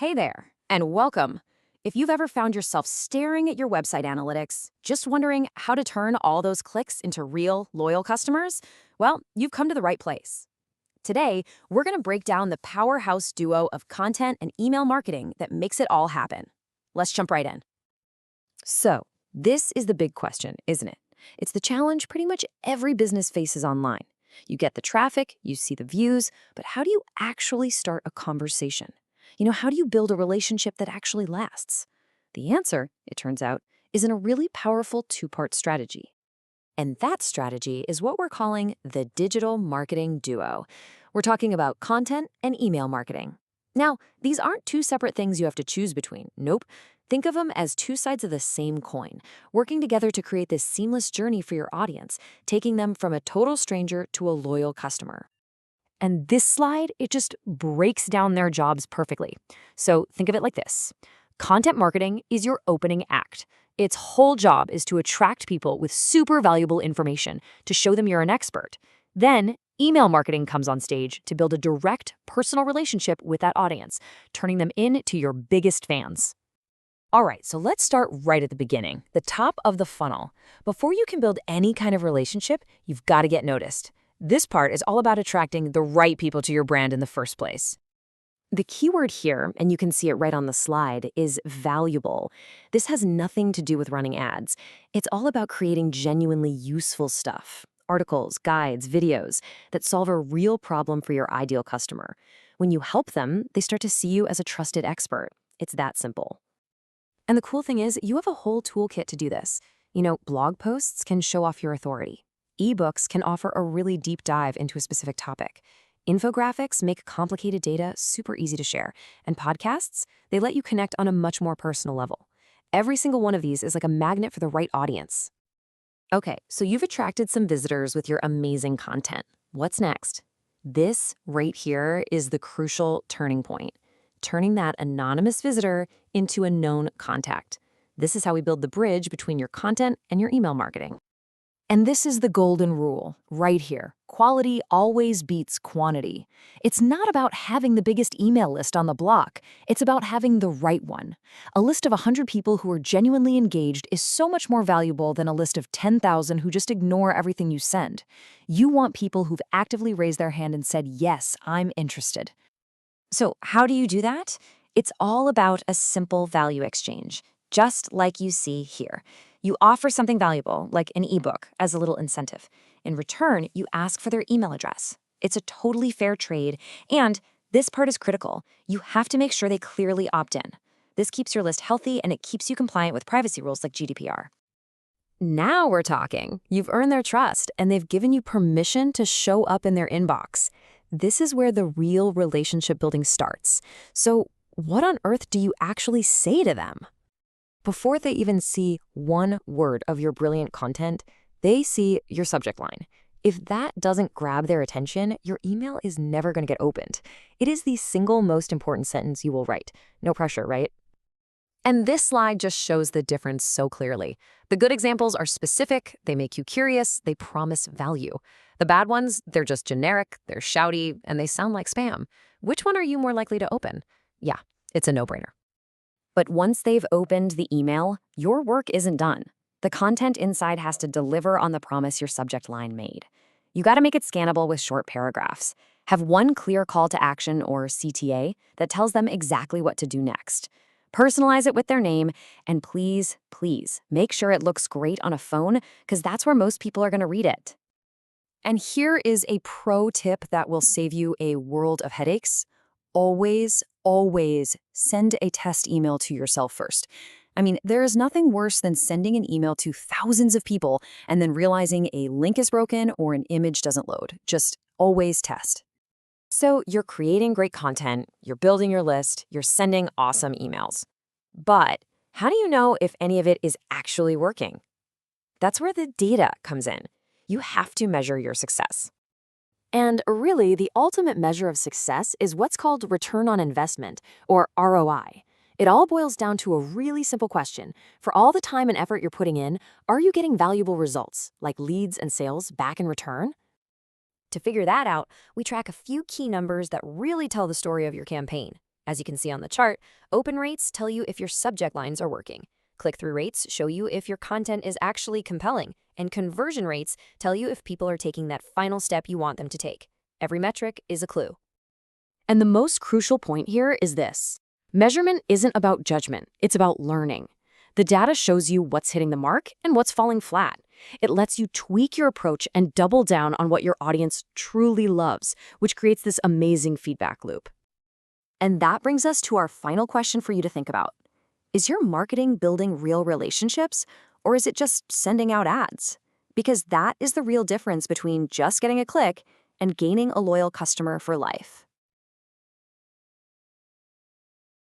Hey there, and welcome. If you've ever found yourself staring at your website analytics, just wondering how to turn all those clicks into real, loyal customers, well, you've come to the right place. Today, we're going to break down the powerhouse duo of content and email marketing that makes it all happen. Let's jump right in. So, this is the big question, isn't it? It's the challenge pretty much every business faces online. You get the traffic, you see the views, but how do you actually start a conversation? How do you build a relationship that actually lasts? The answer, it turns out, is in a really powerful two-part strategy. And that strategy is what we're calling the digital marketing duo. We're talking about content and email marketing. Now, these aren't two separate things you have to choose between. Nope. Think of them as two sides of the same coin, working together to create this seamless journey for your audience, taking them from a total stranger to a loyal customer. And this slide, it just breaks down their jobs perfectly. So think of it like this. Content marketing is your opening act. Its whole job is to attract people with super valuable information to show them you're an expert. Then, email marketing comes on stage to build a direct, personal relationship with that audience, turning them into your biggest fans. All right, so let's start right at the beginning, the top of the funnel. Before you can build any kind of relationship, you've got to get noticed. This part is all about attracting the right people to your brand in the first place. The keyword here, and you can see it right on the slide, is valuable. This has nothing to do with running ads. It's all about creating genuinely useful stuff. Articles, guides, videos that solve a real problem for your ideal customer. When you help them, they start to see you as a trusted expert. It's that simple. And the cool thing is, you have a whole toolkit to do this. Blog posts can show off your authority. Ebooks can offer a really deep dive into a specific topic. Infographics make complicated data super easy to share. And podcasts, they let you connect on a much more personal level. Every single one of these is like a magnet for the right audience. Okay, so you've attracted some visitors with your amazing content. What's next? This right here is the crucial turning point. Turning that anonymous visitor into a known contact. This is how we build the bridge between your content and your email marketing. And this is the golden rule, right here. Quality always beats quantity. It's not about having the biggest email list on the block. It's about having the right one. A list of 100 people who are genuinely engaged is so much more valuable than a list of 10,000 who just ignore everything you send. You want people who've actively raised their hand and said, yes, I'm interested. So how do you do that? It's all about a simple value exchange, just like you see here. You offer something valuable, like an ebook, as a little incentive. In return, you ask for their email address. It's a totally fair trade, and this part is critical. You have to make sure they clearly opt in. This keeps your list healthy, and it keeps you compliant with privacy rules like GDPR. Now we're talking. You've earned their trust, and they've given you permission to show up in their inbox. This is where the real relationship building starts. So what on earth do you actually say to them? Before they even see one word of your brilliant content, they see your subject line. If that doesn't grab their attention, your email is never going to get opened. It is the single most important sentence you will write. No pressure, right? And this slide just shows the difference so clearly. The good examples are specific, they make you curious, they promise value. The bad ones, they're just generic, they're shouty, and they sound like spam. Which one are you more likely to open? Yeah, it's a no-brainer. But once they've opened the email, your work isn't done. The content inside has to deliver on the promise your subject line made. You got to make it scannable with short paragraphs. Have one clear call to action, or CTA, that tells them exactly what to do next. Personalize it with their name, and please, please, make sure it looks great on a phone, because that's where most people are going to read it. And here is a pro tip that will save you a world of headaches. Always, always send a test email to yourself first. There is nothing worse than sending an email to thousands of people and then realizing a link is broken or an image doesn't load. Just always test. So you're creating great content, you're building your list, you're sending awesome emails. But how do you know if any of it is actually working? That's where the data comes in. You have to measure your success. And really, the ultimate measure of success is what's called return on investment, or ROI. It all boils down to a really simple question. For all the time and effort you're putting in, are you getting valuable results, like leads and sales, back in return? To figure that out, we track a few key numbers that really tell the story of your campaign. As you can see on the chart, open rates tell you if your subject lines are working. Click-through rates show you if your content is actually compelling, and conversion rates tell you if people are taking that final step you want them to take. Every metric is a clue. And the most crucial point here is this. Measurement isn't about judgment, it's about learning. The data shows you what's hitting the mark and what's falling flat. It lets you tweak your approach and double down on what your audience truly loves, which creates this amazing feedback loop. And that brings us to our final question for you to think about. Is your marketing building real relationships, or is it just sending out ads? Because that is the real difference between just getting a click and gaining a loyal customer for life.